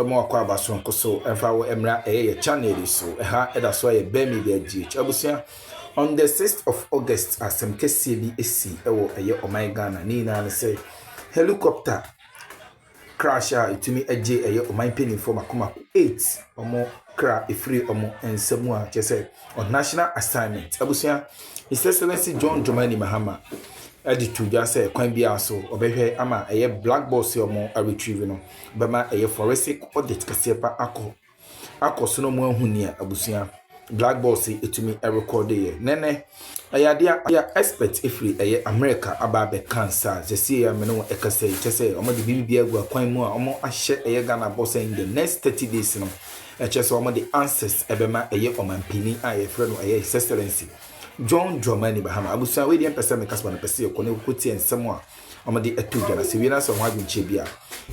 so more kwa baso so emfa wo emra channel so eda so ye be media GH abusia on the 6th of August asem kese bi esi ewo oman Ghana ni na say helicopter crash itumi eje oman penny for makoma 8 omo kra efiri omo ensemu a chese on national assignment abusia His Excellency John Dramani Mahama editor just say kwan bia so obehwe ama black box omo a retrieve no bema forensic audit kasepa akoso no mu ahunia abusia black box etumi record ye nene ya expert efiri America aba be cancer ze ya me no ekase chese omo de bibi agua kwan mu a omo ahye Ghana boss in the next 30 days no chese omo the answers ebema omampini frɛ no His Excellency John Dramani Mahama abusa we dey person me kasba na pese ko ne ko tie nsɛm a amade atuga na se wi na so ho adwenche bia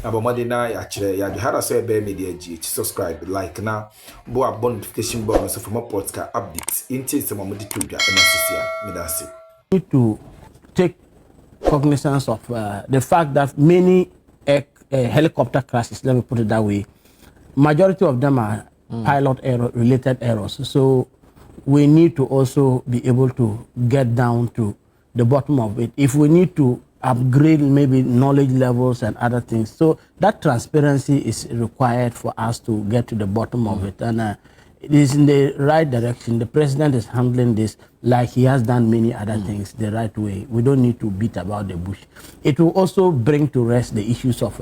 abomade na ya kire ya de hara so e be media GH subscribe like na bo abon notification bell so for more podcast updates inti se amade tuga na sisia me da se to take cognizance of the fact that many helicopter crashes, let me put it that way, majority of them are pilot error related errors, so we need to also be able to get down to the bottom of it. If we need to upgrade maybe knowledge levels and other things, so that transparency is required for us to get to the bottom of it. And it is in the right direction. The president is handling this like he has done many other things the right way. We don't need to beat about the bush. It will also bring to rest the issues of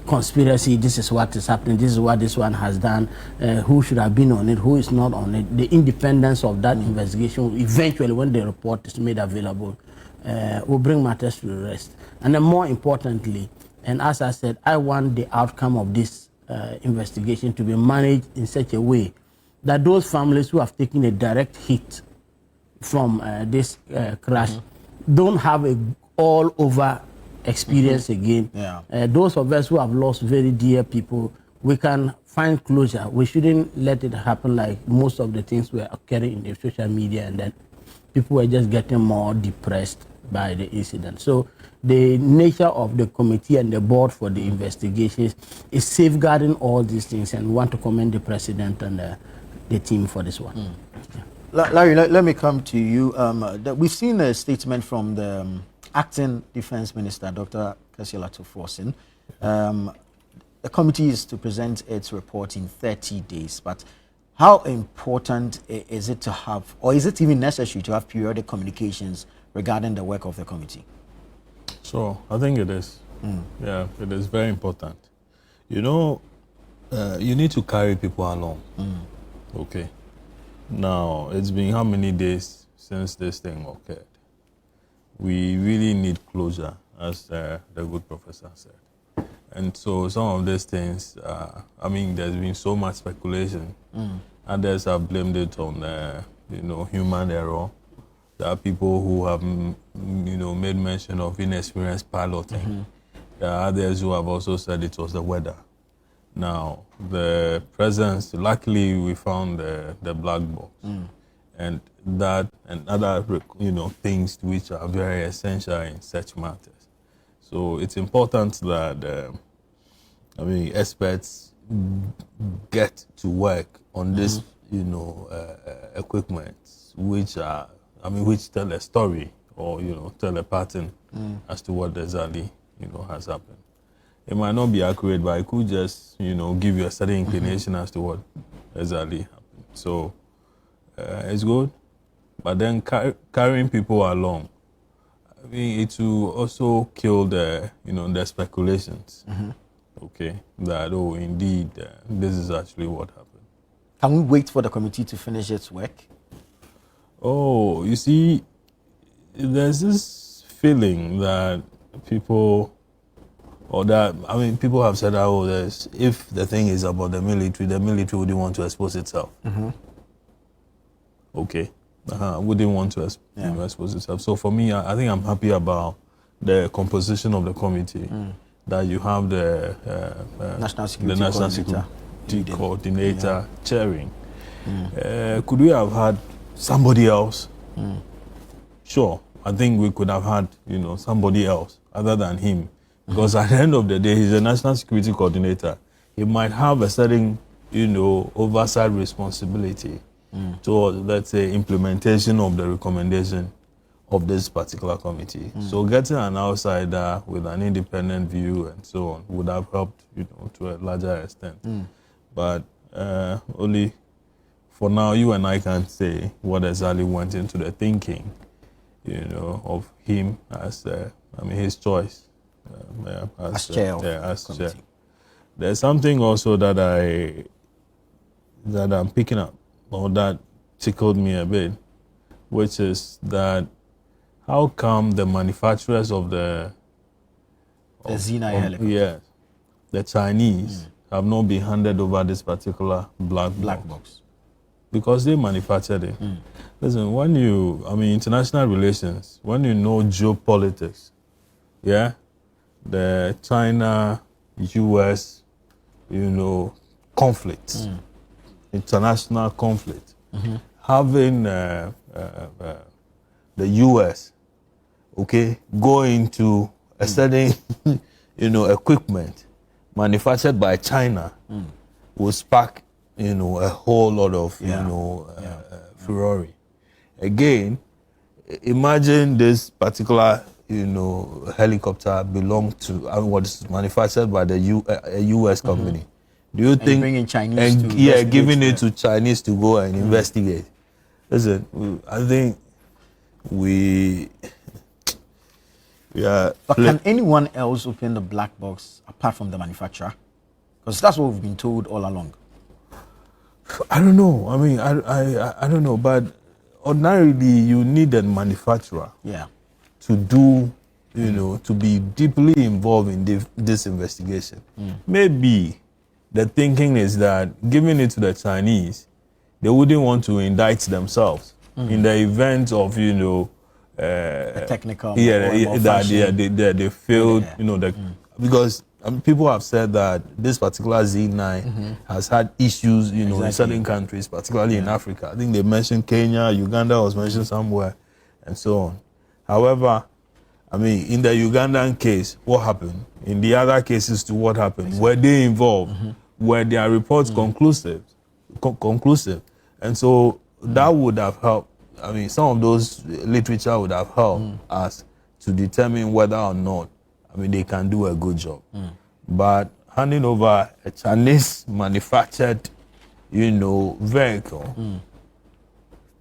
conspiracy. This is what is happening. This is what this one has done. Who should have been on it? Who is not on it? The independence of that investigation, eventually when the report is made available, will bring matters to the rest. And then more importantly, and as I said, I want the outcome of this investigation to be managed in such a way that those families who have taken a direct hit from this crash don't have a all-over experience again. Those of us who have lost very dear people, we can find closure. We shouldn't let it happen like most of the things were occurring in the social media, and then people were just getting more depressed by the incident. So the nature of the committee and the board for the investigations is safeguarding all these things, and we want to commend the president and the team for this one. Larry, let me come to you. We've seen a statement from the acting defense minister, Dr. Kasiela Tuforsin. The committee is to present its report in 30 days, but how important is it to have, or is it even necessary to have periodic communications regarding the work of the committee? So I think it is. Yeah, it is very important. You know, you need to carry people along. Okay. Now, it's been how many days since this thing occurred? We really need closure, as the good professor said. And so some of these things, I mean, there's been so much speculation. Others have blamed it on, human error. There are people who have, made mention of inexperienced piloting. There are others who have also said it was the weather. Now, the presence, luckily we found the black box. And that and other, things which are very essential in such matters. So it's important that, experts get to work on this, equipment, which are, which tell a story or, tell a pattern as to what exactly, has happened. It might not be accurate, but it could just, give you a certain inclination as to what exactly happened. So it's good, but then carrying people along, it will also kill the, the speculations. Okay, that indeed, this is actually what happened. Can we wait for the committee to finish its work? Oh, you see, there's this feeling that people. Or that, people have said, if the thing is about the military wouldn't want to expose itself. Okay. Wouldn't want to expose itself. So for me, I think I'm happy about the composition of the committee, that you have the National Security Coordinator chairing. Could we have had somebody else? Sure. I think we could have had, somebody else other than him. Because at the end of the day, he's a National Security Coordinator. he might have a certain, oversight responsibility towards, let's say, implementation of the recommendation of this particular committee. So getting an outsider with an independent view and so on would have helped, to a larger extent. But only for now, you and I can't say what exactly went into the thinking, of him as, his choice. As chair of as committee. chair. There's something also that I'm picking up, or that tickled me a bit, which is that how come the manufacturers of the Zenator helicopter. Yes, the Chinese have not been handed over this particular black box. Because they manufactured it. Listen, when international relations, when you know geopolitics, the China-US, conflicts, international conflict, having the US, go into a certain, equipment manufactured by China will spark, a whole lot of, furore. Again, imagine this particular, helicopter belonged to, was manufactured by the U.S. company. Do you think bringing Chinese to giving it to Chinese to go and investigate? Listen, I think we are. But can anyone else open the black box apart from the manufacturer? Because that's what we've been told all along. I don't know. I don't know. But ordinarily, you need a manufacturer. To do, to be deeply involved in this investigation. Maybe the thinking is that giving it to the Chinese, they wouldn't want to indict themselves in the event of, a technical. They failed, because people have said that this particular Z9 has had issues, in certain countries, particularly in Africa. I think they mentioned Kenya, Uganda was mentioned somewhere, and so on. However, in the Ugandan case, what happened? In the other cases, to what happened? Were they involved? Were their reports conclusive? And so that would have helped. Some of those literature would have helped us to determine whether or not, they can do a good job. But handing over a Chinese manufactured, vehicle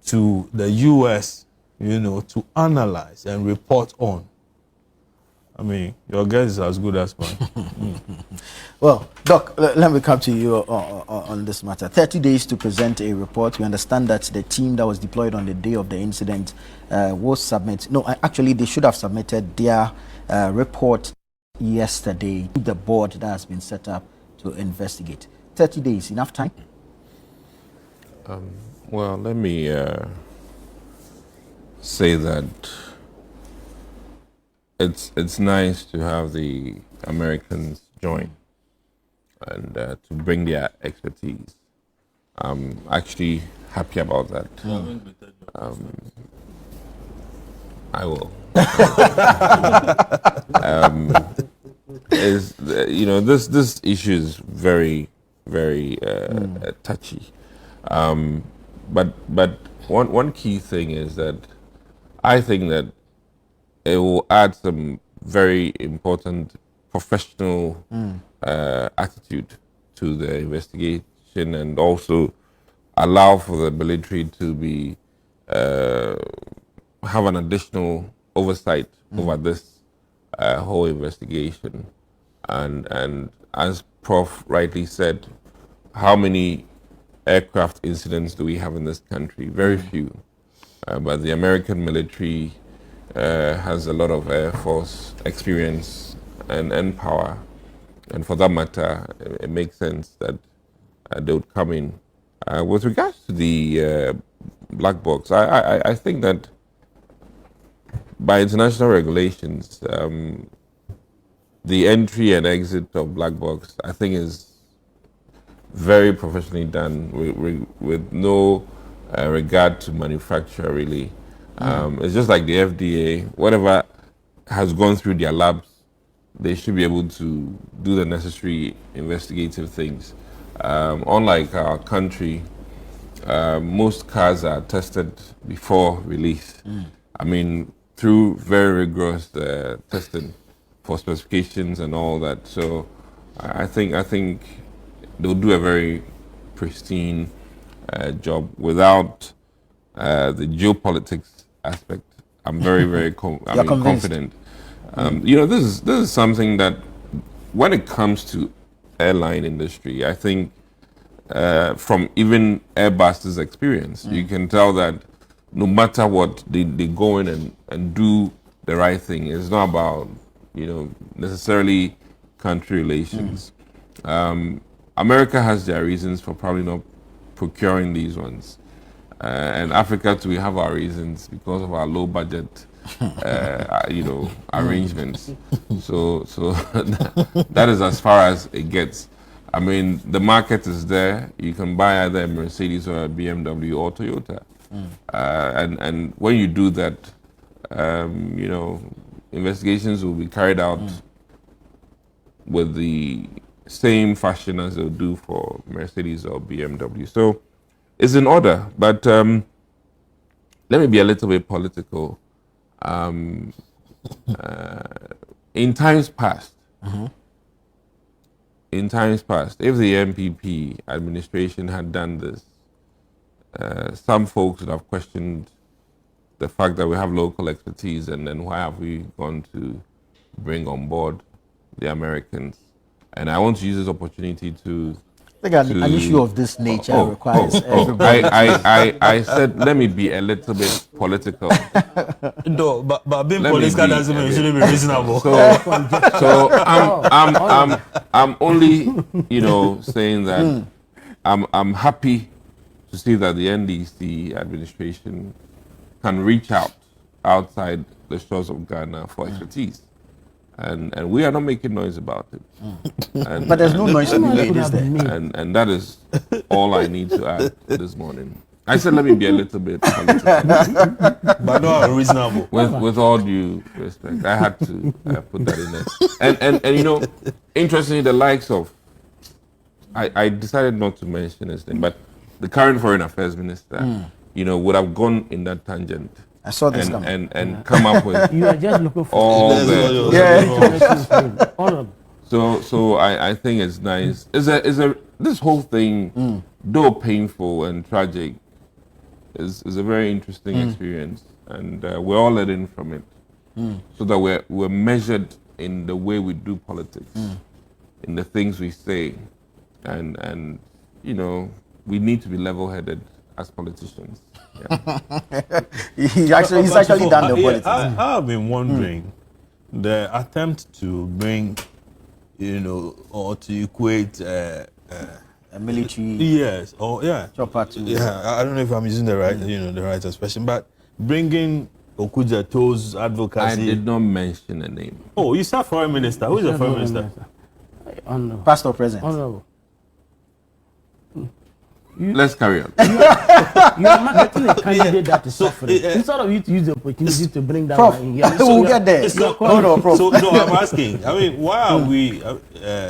to the U.S., to analyze and report on. Your guess is as good as mine. Well, Doc, let me come to you on this matter. 30 days to present a report. We understand that the team that was deployed on the day of the incident will submit. No, actually, they should have submitted their report yesterday to the board that has been set up to investigate. 30 days, enough time? Well, let me say that it's nice to have the Americans join and to bring their expertise. I'm actually happy about that. I will. This issue is very, very touchy. But one key thing is that I think that it will add some very important professional attitude to the investigation, and also allow for the military to be have an additional oversight over this whole investigation. And as Prof rightly said, how many aircraft incidents do we have in this country? Very few. But the American military has a lot of Air Force experience and power. And for that matter, it makes sense that they would come in. With regards to the black box, I think that by international regulations, the entry and exit of black box, I think, is very professionally done with no regard to manufacturer, really. It's just like the FDA, whatever has gone through their labs they should be able to do the necessary investigative things. Unlike our country, most cars are tested before release. I mean, through very rigorous testing for specifications and all that. So I think they'll do a very pristine job without the geopolitics aspect. I'm very, very confident. This is something that, when it comes to airline industry, I think from even Airbus's experience, you can tell that no matter what, they go in and do the right thing. It's not about necessarily country relations. America has their reasons for probably not procuring these ones, and Africa too, we have our reasons because of our low budget arrangements. So that is as far as it gets. I mean, the market is there. You can buy either a Mercedes or a BMW or Toyota. And when you do that, investigations will be carried out with the same fashion as they'll do for Mercedes or BMW. So it's in order. But let me be a little bit political. In times past, if the MPP administration had done this, some folks would have questioned the fact that we have local expertise, and then why have we gone to bring on board the Americans? And I want to use this opportunity to... I think an issue of this nature requires everybody. I said, let me be a little bit political. No, but being political doesn't mean you shouldn't be reasonable. So I'm only, saying that I'm happy to see that the NDC administration can reach outside the shores of Ghana for expertise. And we are not making noise about it. But there's no noise to be made, is there? And that is all I need to add this morning. I said, let me be a little bit political. But not unreasonable. With all due respect, I had to put that in there. And interestingly, the likes of, I decided not to mention his name, but the current Foreign Affairs Minister, would have gone in that tangent. I saw this coming. And come up with You are just looking for all the... Yeah. So I think it's nice. This whole thing, though painful and tragic, is a very interesting experience, and we're all learning from it, so that we're measured in the way we do politics, in the things we say, and we need to be level-headed as politicians. Yeah. he's actually done the politics. I've been wondering the attempt to bring, or to equate a military. Yes, or chopper to. Yeah, I don't know if I'm using the right, the right expression, but bringing Okudzeto's advocacy. I did not mention a name. Oh, you said foreign minister. Who is the foreign minister? Pastor President. Honorable. Let's carry on. You are marketing a candidate that is suffering. Instead of you to use the opportunity to bring that one in here. We'll get there. Prof. So, no, I'm asking. I mean, why are we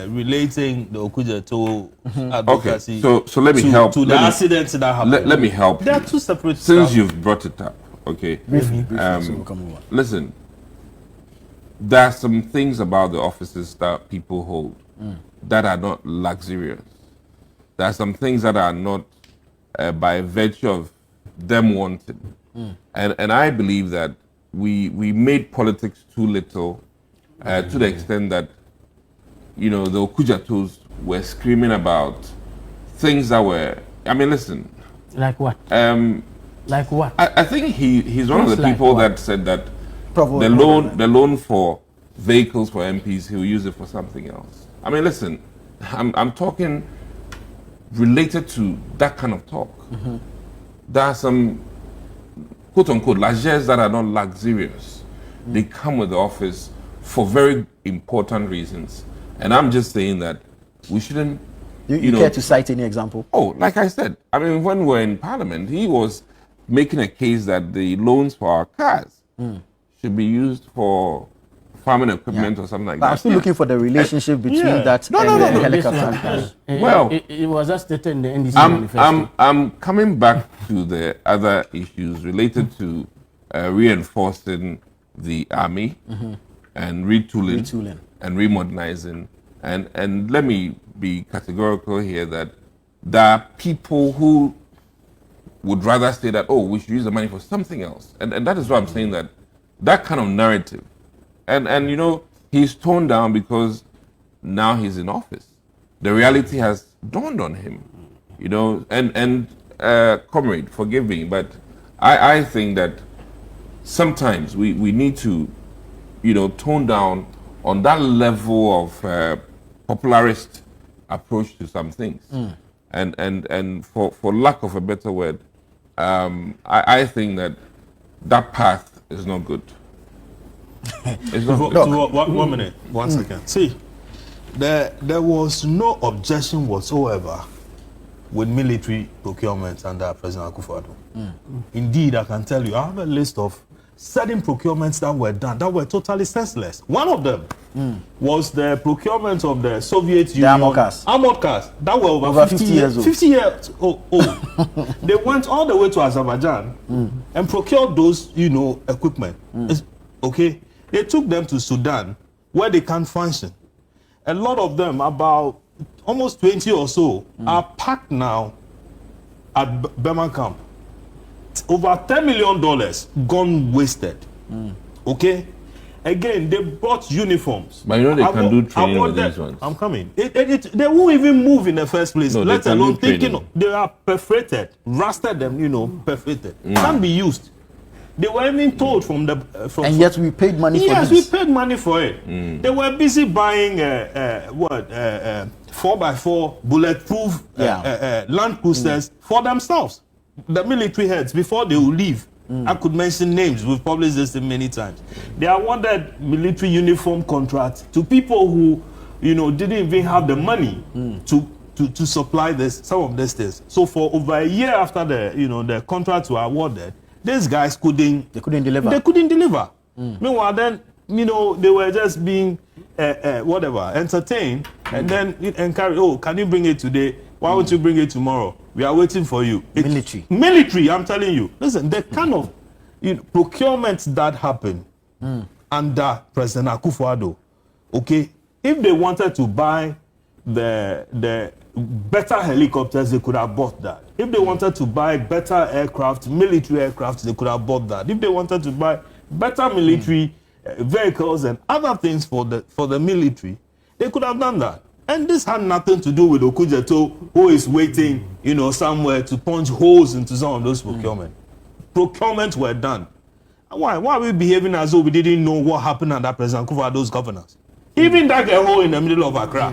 relating the Okudzeto advocacy so let me help. To the accidents that happened? Let me help. They are two separate Since you've brought it up, okay. Briefly. Listen, there are some things about the offices that people hold that are not luxurious. There are some things that are not by virtue of them wanting. And I believe that we made politics too little to the extent that, the Okudzetos were screaming about things that were, listen. Like what? Like what? I think he's one of the people that said that the loan for vehicles for MPs, he'll use it for something else. Listen, I'm talking related to that kind of talk. There are some quote-unquote largesse that are not luxurious. They come with the office for very important reasons. And I'm just saying that we shouldn't... You care to cite any example? Oh, like I said, when we were in Parliament, he was making a case that the loans for our cars should be used for farming equipment or something like But that. I'm still looking for the relationship between that No, and no, the no, no. helicopter. Well, it was just stated in the NDC manifesto. I'm coming back to the other issues related to reinforcing the army and retooling and remodernizing. And let me be categorical here that there are people who would rather say that, oh, we should use the money for something else. And that is why I'm saying that that kind of narrative. And you know, he's toned down because now he's in office. The reality has dawned on him, you know, and comrade, forgive me, but I think that sometimes we need to, you know, tone down on that level of popularist approach to some things. And for lack of a better word, I think that path is not good. It's not good. 1 minute, 1 second. See, there was no objection whatsoever with military procurement under President Akufo-Addo. Indeed, I can tell you, I have a list of certain procurements that were done that were totally senseless. One of them was the procurement of the Soviet Union armored cars. Armored cars that were over 50 years old. 50 years old. They went all the way to Azerbaijan and procured those, you know, equipment. Okay, they took them to Sudan where they can't function. A lot of them, about almost 20 or so, are packed now at Burma camp. Over $10 million gone wasted. Okay? Again, they brought uniforms. But you know they can do training with these ones. I'm coming. They won't even move in the first place. No, let they can alone do training. thinking they are perforated, rusted them, you know, perforated. Can't be used. They were even told from the And yet we paid money for yes, this. we paid money for it. They were busy buying 4x4 bulletproof land cruisers for themselves. The military heads, before they will leave. I could mention names. We've published this many times. They awarded military uniform contracts to people who, you know, didn't even have the money to supply some of these things. So for over a year after the contracts were awarded, these guys couldn't deliver. They couldn't deliver. Meanwhile, then, you know, they were just being entertained, and then encouraged. Oh, can you bring it today? Why won't you bring it tomorrow? We are waiting for you. Military, I'm telling you. Listen, the kind of procurements that happen under President Akufo-Addo, okay, if they wanted to buy the better helicopters, they could have bought that. If they wanted to buy better aircraft, military aircraft, they could have bought that. If they wanted to buy better military vehicles and other things for the military, they could have done that. And this had nothing to do with Okujeto, who is waiting, you know, somewhere to punch holes into some of those procurement. Procurements were done. Why are we behaving as though we didn't know what happened under President Akufo-Addo's governance? Even dug a hole in the middle of Accra.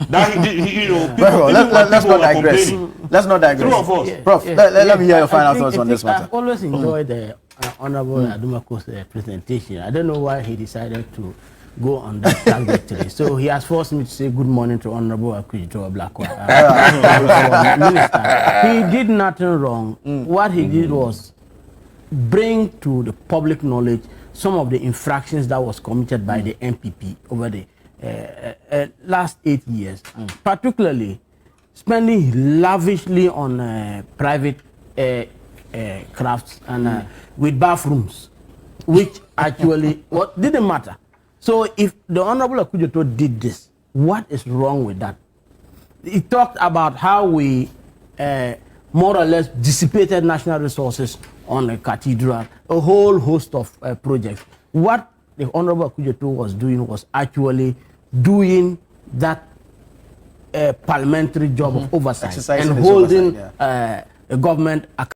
That you know, people, let's not digress. Let's not digress. True or false? Prof, let me hear your final thoughts on this matter. I've always enjoyed the Honorable Adumako's presentation. I don't know why he decided to go on that trajectory. So he has forced me to say good morning to Honorable Akujito Blackwell. Minister. He did nothing wrong. What he did was bring to the public knowledge some of the infractions that was committed by the MPP over the last 8 years, particularly spending lavishly on private crafts and with bathrooms, which actually didn't matter. So if the Honorable Akujito did this, what is wrong with that? He talked about how we more or less dissipated national resources on a cathedral, a whole host of projects. What the Honorable Akujito was doing was actually doing that parliamentary job of oversight and holding a government accountable.